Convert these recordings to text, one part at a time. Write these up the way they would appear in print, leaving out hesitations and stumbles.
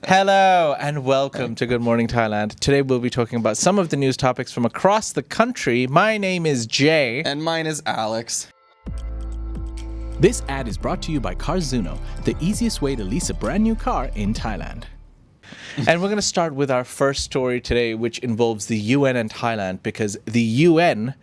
Hello and welcome to Good Morning Thailand. Today we'll be talking about some of the news topics from across the country. My name is Jay. And mine is Alex. This ad is brought to you by Carzuno, the easiest way to lease a brand new car in Thailand. And we're going to start with our first story today, which involves the UN and Thailand, because the UN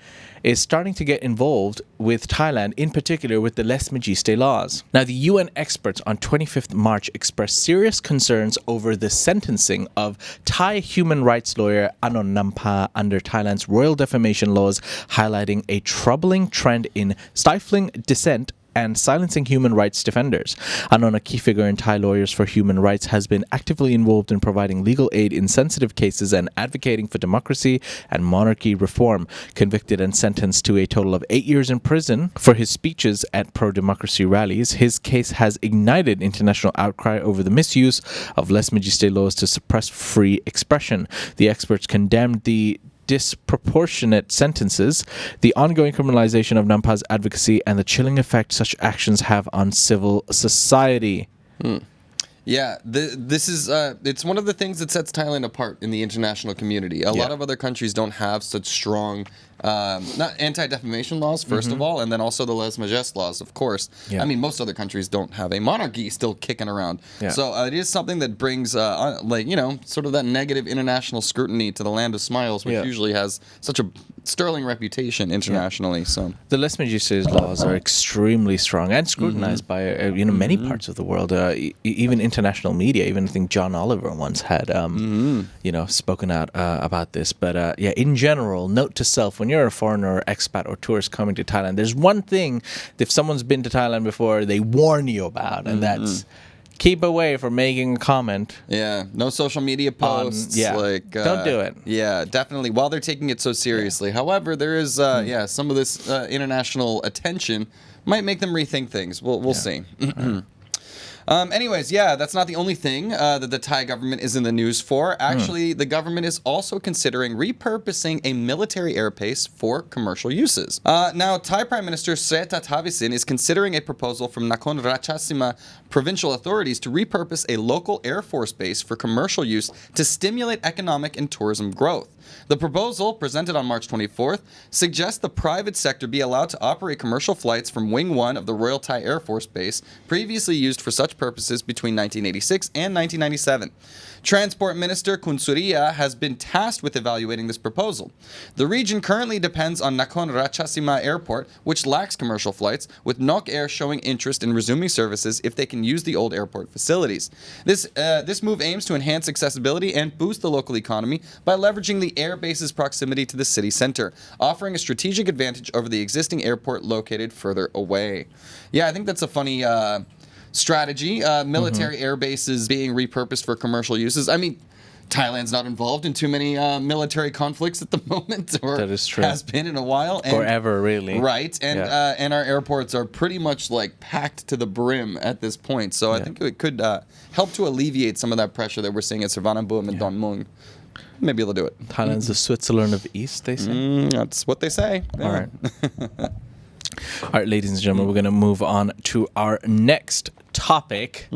is starting to get involved with Thailand, in particular with the Les Majeste laws. Now, the UN experts on 25th March expressed serious concerns over the sentencing of Thai human rights lawyer Anon Nampa under Thailand's royal defamation laws, highlighting a troubling trend in stifling dissent and silencing human rights defenders. Anon, a key figure in Thai Lawyers for Human Rights, has been actively involved in providing legal aid in sensitive cases and advocating for democracy and monarchy reform. Convicted and sentenced to a total of 8 years in prison for his speeches at pro-democracy rallies, his case has ignited international outcry over the misuse of Les Majeste laws to suppress free expression. The experts condemned the disproportionate sentences, the ongoing criminalization of Nampa's advocacy, and the chilling effect such actions have on civil society. Yeah, this is it's one of the things that sets Thailand apart in the international community. A lot of other countries don't have such strong not anti-defamation laws, first of all, and then also the Les Majeste laws, of course. Yeah. I mean, most other countries don't have a monarchy still kicking around. Yeah. So it is something that brings, sort of that negative international scrutiny to the land of smiles, which usually has such a sterling reputation internationally. So the Les Majeste laws are extremely strong and scrutinized by many parts of the world, even international media. Even I think John Oliver once had spoken out about this. But in general, note to self: when you're a foreigner or expat or tourist coming to Thailand, there's one thing if someone's been to Thailand before, they warn you about, and that's keep away from making a comment. Yeah, no social media posts. Don't do it. Yeah, definitely. While they're taking it so seriously. However, there is some of this international attention might make them rethink things. We'll see. Anyways, that's not the only thing that the Thai government is in the news for. Actually, the government is also considering repurposing a military airbase for commercial uses. Now, Thai Prime Minister Srettha Thavisin is considering a proposal from Nakhon Ratchasima provincial authorities to repurpose a local Air Force base for commercial use to stimulate economic and tourism growth. The proposal, presented on March 24th, suggests the private sector be allowed to operate commercial flights from Wing 1 of the Royal Thai Air Force Base, previously used for such purposes between 1986 and 1997. Transport Minister Kun Suriya has been tasked with evaluating this proposal. The region currently depends on Nakhon Ratchasima Airport, which lacks commercial flights, with Nok Air showing interest in resuming services if they can use the old airport facilities. This move aims to enhance accessibility and boost the local economy by leveraging the airbase's proximity to the city center, offering a strategic advantage over the existing airport located further away. Yeah, I think that's a funny strategy. Military air bases being repurposed for commercial uses. I mean, Thailand's not involved in too many military conflicts at the moment, or that is true. Has been in a while. And, forever, really. Right, and our airports are pretty much like packed to the brim at this point. So I think it could help to alleviate some of that pressure that we're seeing at Savannaboom and Don Mueang. Maybe they'll do it. Thailand's the Switzerland of East, they say. That's what they say. Yeah. All right. All right, ladies and gentlemen, we're going to move on to our next topic.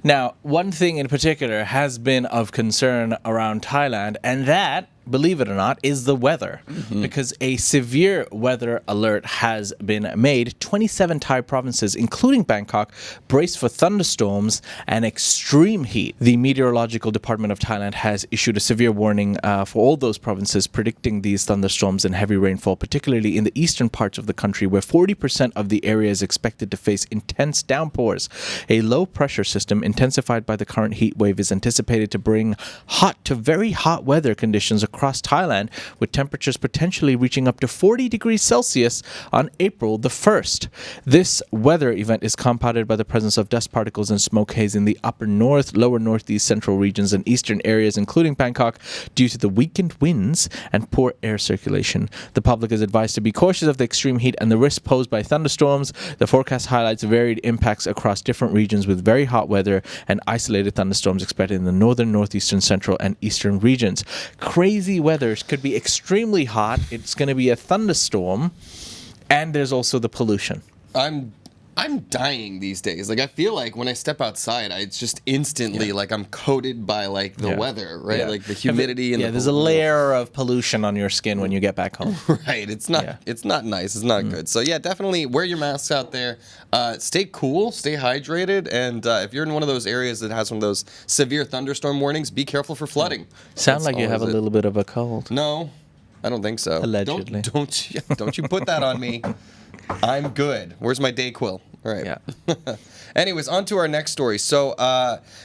Now, one thing in particular has been of concern around Thailand, and that, believe it or not, is the weather. Because a severe weather alert has been made. 27 Thai provinces, including Bangkok, brace for thunderstorms and extreme heat. The Meteorological Department of Thailand has issued a severe warning for all those provinces, predicting these thunderstorms and heavy rainfall, particularly in the eastern parts of the country, where 40% of the area is expected to face intense downpours. A low pressure system intensified by the current heat wave is anticipated to bring hot to very hot weather conditions across Thailand, with temperatures potentially reaching up to 40 degrees Celsius on April the 1st. This weather event is compounded by the presence of dust particles and smoke haze in the upper north, lower northeast, central regions and eastern areas, including Bangkok, due to the weakened winds and poor air circulation. The public is advised to be cautious of the extreme heat and the risk posed by thunderstorms. The forecast highlights varied impacts across different regions, with very hot weather and isolated thunderstorms expected in the northern, northeastern, central, and eastern regions. Crazy weather could be extremely hot. It's going to be a thunderstorm, and there's also the pollution. I'm I'm dying these days. Like, I feel like when I step outside, it's just instantly like I'm coated by like the weather, right? Yeah. Like the humidity and there's a layer of pollution on your skin when you get back home. Right. It's not nice. It's not good. So yeah, definitely wear your masks out there. Stay cool, stay hydrated, and if you're in one of those areas that has one of those severe thunderstorm warnings, be careful for flooding. Sound like you have a little bit of a cold. No, I don't think so. Allegedly. Don't you put that on me. I'm good. Where's my Dayquil? All right. Yeah. Anyways, on to our next story. So,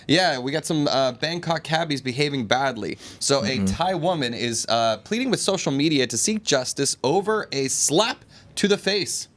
we got some Bangkok cabbies behaving badly. So, a Thai woman is pleading with social media to seek justice over a slap to the face.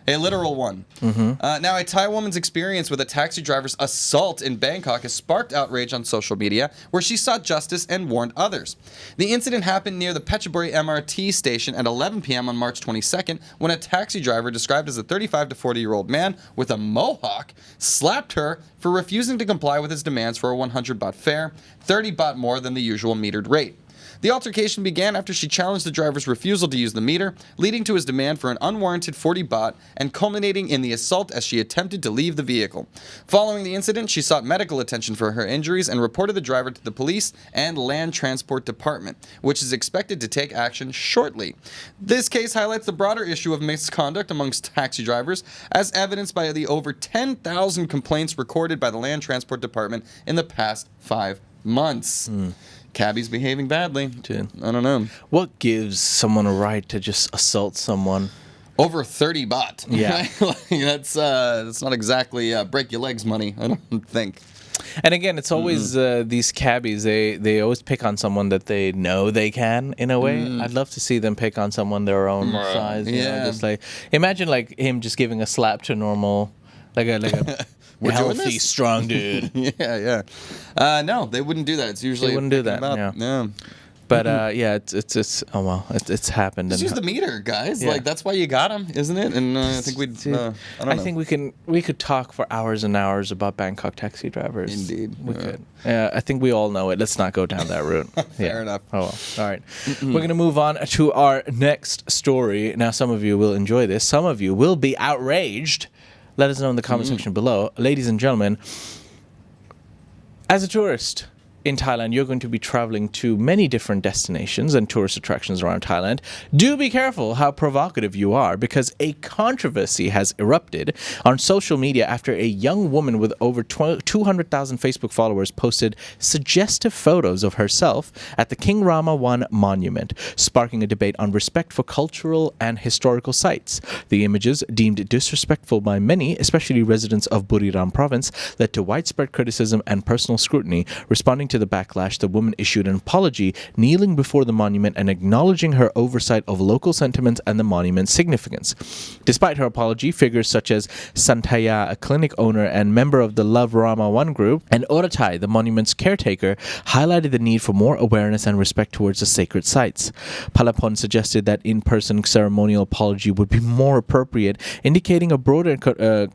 A literal one. Now, a Thai woman's experience with a taxi driver's assault in Bangkok has sparked outrage on social media, where she sought justice and warned others. The incident happened near the Phetchaburi MRT station at 11 p.m. on March 22nd, when a taxi driver described as a 35 to 40-year-old man with a mohawk slapped her for refusing to comply with his demands for a 100 baht fare, 30 baht more than the usual metered rate. The altercation began after she challenged the driver's refusal to use the meter, leading to his demand for an unwarranted 40 baht and culminating in the assault as she attempted to leave the vehicle. Following the incident, she sought medical attention for her injuries and reported the driver to the police and Land Transport Department, which is expected to take action shortly. This case highlights the broader issue of misconduct amongst taxi drivers, as evidenced by the over 10,000 complaints recorded by the Land Transport Department in the past 5 months. Cabbies behaving badly. Dude. I don't know. What gives someone a right to just assault someone? Over 30 baht. Yeah. Right? That's not exactly break your legs money, I don't think. And again, it's always these cabbies. They always pick on someone that they know they can. In a way, I'd love to see them pick on someone their own size. You know, just like imagine like him just giving a slap to normal, like a healthy, strong dude. Yeah. No, they wouldn't do that. It's usually they wouldn't do that. Yeah. But it's oh well, it's happened. Just use the meter, guys. Yeah. Like that's why you got them, isn't it? And I think we'd. I think we could talk for hours and hours about Bangkok taxi drivers. Indeed, we could. I think we all know it. Let's not go down that route. Fair enough. Oh well. All right. We're gonna move on to our next story. Now, some of you will enjoy this. Some of you will be outraged. Let us know in the comment section below. Ladies and gentlemen, as a tourist in Thailand, you're going to be traveling to many different destinations and tourist attractions around Thailand. Do be careful how provocative you are, because a controversy has erupted on social media after a young woman with over 200,000 Facebook followers posted suggestive photos of herself at the King Rama I monument, sparking a debate on respect for cultural and historical sites. The images, deemed disrespectful by many, especially residents of Buriram province, led to widespread criticism and personal scrutiny. Responding to the backlash, the woman issued an apology, kneeling before the monument and acknowledging her oversight of local sentiments and the monument's significance. Despite her apology, figures such as Santaya, a clinic owner and member of the Love Rama 1 group, and Oratai, the monument's caretaker, highlighted the need for more awareness and respect towards the sacred sites. Palapon suggested that in-person ceremonial apology would be more appropriate, indicating a broader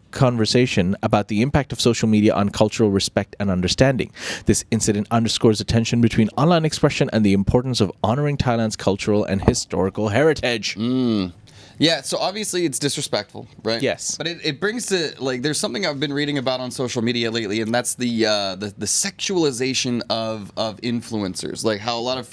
conversation about the impact of social media on cultural respect and understanding. This incident underscores the tension between online expression and the importance of honoring Thailand's cultural and historical heritage. Yeah, so obviously it's disrespectful, right? Yes. But it brings to, like, there's something I've been reading about on social media lately, and that's the sexualization of influencers. Like how a lot of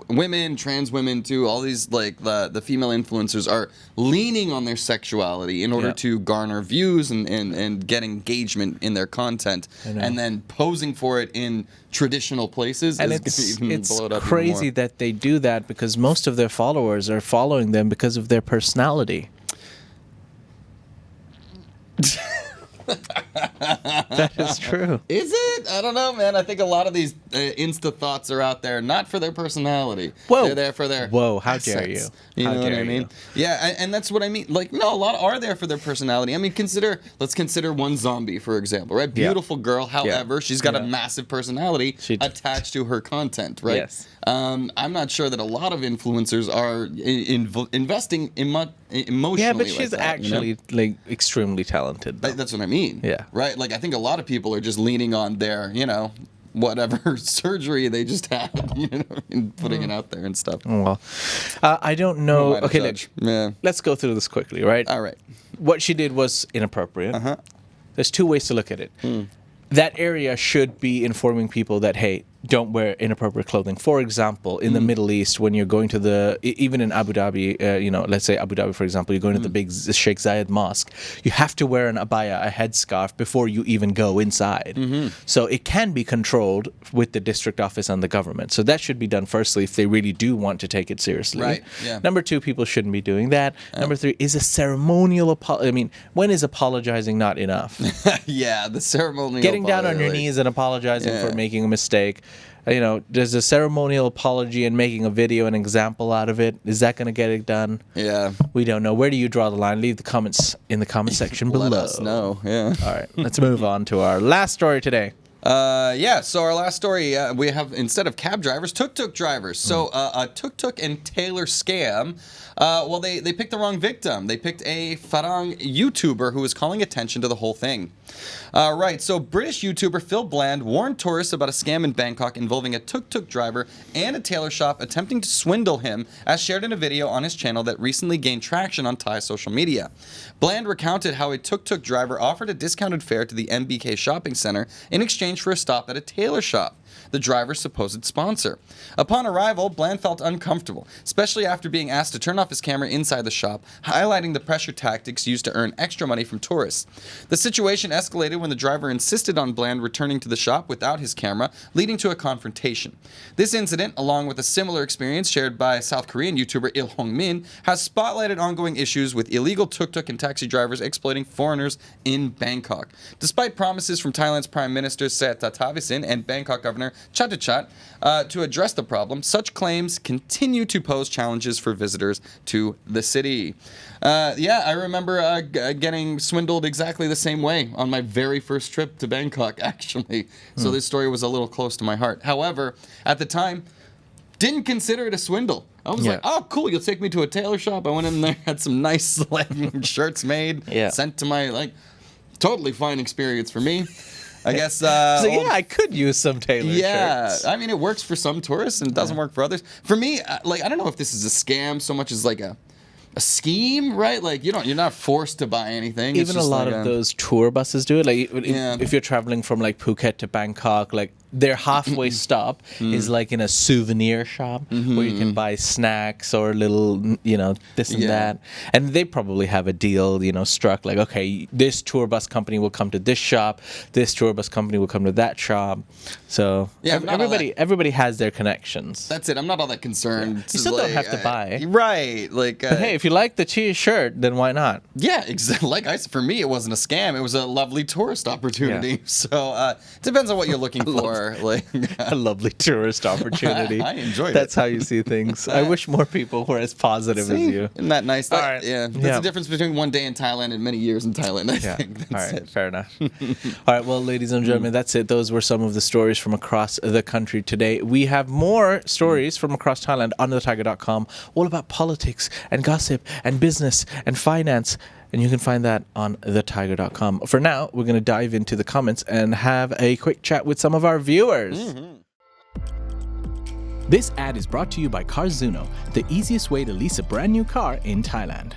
women, trans women too, all these like the female influencers are leaning on their sexuality in order to garner views and get engagement in their content, and then posing for it in traditional places. And it's crazy that they do that, because most of their followers are following them because of their personality. That is true. Is it? I don't know, man. I think a lot of these Insta thoughts are out there not for their personality. Whoa. They're there for their how assets. dare you? You know what I mean? Yeah, and that's what I mean. Like, no, a lot are there for their personality. I mean, let's consider one zombie, for example, right? Beautiful girl, however, she's got a massive personality attached to her content, right? Yes. I'm not sure that a lot of influencers are investing emotionally. Yeah, but she's like that, actually like extremely talented. That's what I mean. Yeah. Right? Like, I think a lot of people are just leaning on their, whatever surgery they just had, and putting it out there and stuff. Well, I don't know. Okay, let's go through this quickly, right? All right. What she did was inappropriate. There's two ways to look at it. That area should be informing people that, hey, don't wear inappropriate clothing. For example, in the Middle East, when you're going to even in Abu Dhabi, let's say Abu Dhabi, for example, you're going to the big Sheikh Zayed Mosque, you have to wear an abaya, a headscarf, before you even go inside. So it can be controlled with the district office and the government. So that should be done firstly if they really do want to take it seriously. Right, yeah. Number two, people shouldn't be doing that. Number three, is a ceremonial apology. I mean, when is apologizing not enough? Yeah, the ceremonial Getting down on your knees and apologizing for making a mistake. There's a ceremonial apology and making a video, an example out of it. Is that going to get it done? Yeah. We don't know. Where do you draw the line? Leave the comments in the comment section below. Let us know. Yeah. All right. Let's move on to our last story today. So our last story, we have, instead of cab drivers, tuk-tuk drivers. So a tuk-tuk and Tailor scam. They picked the wrong victim. They picked a Farang YouTuber who was calling attention to the whole thing. So British YouTuber Phil Bland warned tourists about a scam in Bangkok involving a tuk-tuk driver and a tailor shop attempting to swindle him, as shared in a video on his channel that recently gained traction on Thai social media. Bland recounted how a tuk-tuk driver offered a discounted fare to the MBK shopping center in exchange for a stop at a tailor shop, the driver's supposed sponsor. Upon arrival, Bland felt uncomfortable, especially after being asked to turn off his camera inside the shop, highlighting the pressure tactics used to earn extra money from tourists. The situation escalated when the driver insisted on Bland returning to the shop without his camera, leading to a confrontation. This incident, along with a similar experience shared by South Korean YouTuber Il Hong Min, has spotlighted ongoing issues with illegal tuk-tuk and taxi drivers exploiting foreigners in Bangkok. Despite promises from Thailand's Prime Minister Srettha Thavisin and Bangkok Governor Chatuchart to address the problem, such claims continue to pose challenges for visitors to the city. I remember getting swindled exactly the same way on my very first trip to Bangkok, actually. So this story was a little close to my heart. However, at the time, didn't consider it a swindle. I was like, oh, cool, you'll take me to a tailor shop. I went in there, had some nice shirts made, sent to my, totally fine experience for me. I guess. I could use some Tailor shirts. Yeah, I mean, it works for some tourists and it doesn't work for others. For me, I don't know if this is a scam so much as a scheme, right? You're not forced to buy anything. Even a lot of those tour buses do it. If you're traveling from Phuket to Bangkok, their halfway stop is in a souvenir shop where you can buy snacks or little, this and that. And they probably have a deal, struck okay, this tour bus company will come to this shop, this tour bus company will come to that shop. So everybody has their connections. That's it. I'm not all that concerned. You still don't have to buy. Right. But hey, if you like the shirt, then why not? Yeah, exactly. For me, it wasn't a scam. It was a lovely tourist opportunity. Yeah. So it depends on what you're looking for. A lovely tourist opportunity. I enjoyed That's how you see things. I wish more people were as positive as you. Isn't that nice? All right. Yeah. That's the difference between one day in Thailand and many years in Thailand, I think. All right. Fair enough. All right. Well, ladies and gentlemen, that's it. Those were some of the stories from across the country today. We have more stories from across Thailand on thetiger.com, all about politics and gossip and business and finance. And you can find that on thetiger.com. For now, we're going to dive into the comments and have a quick chat with some of our viewers. This ad is brought to you by Carzuno, the easiest way to lease a brand new car in Thailand.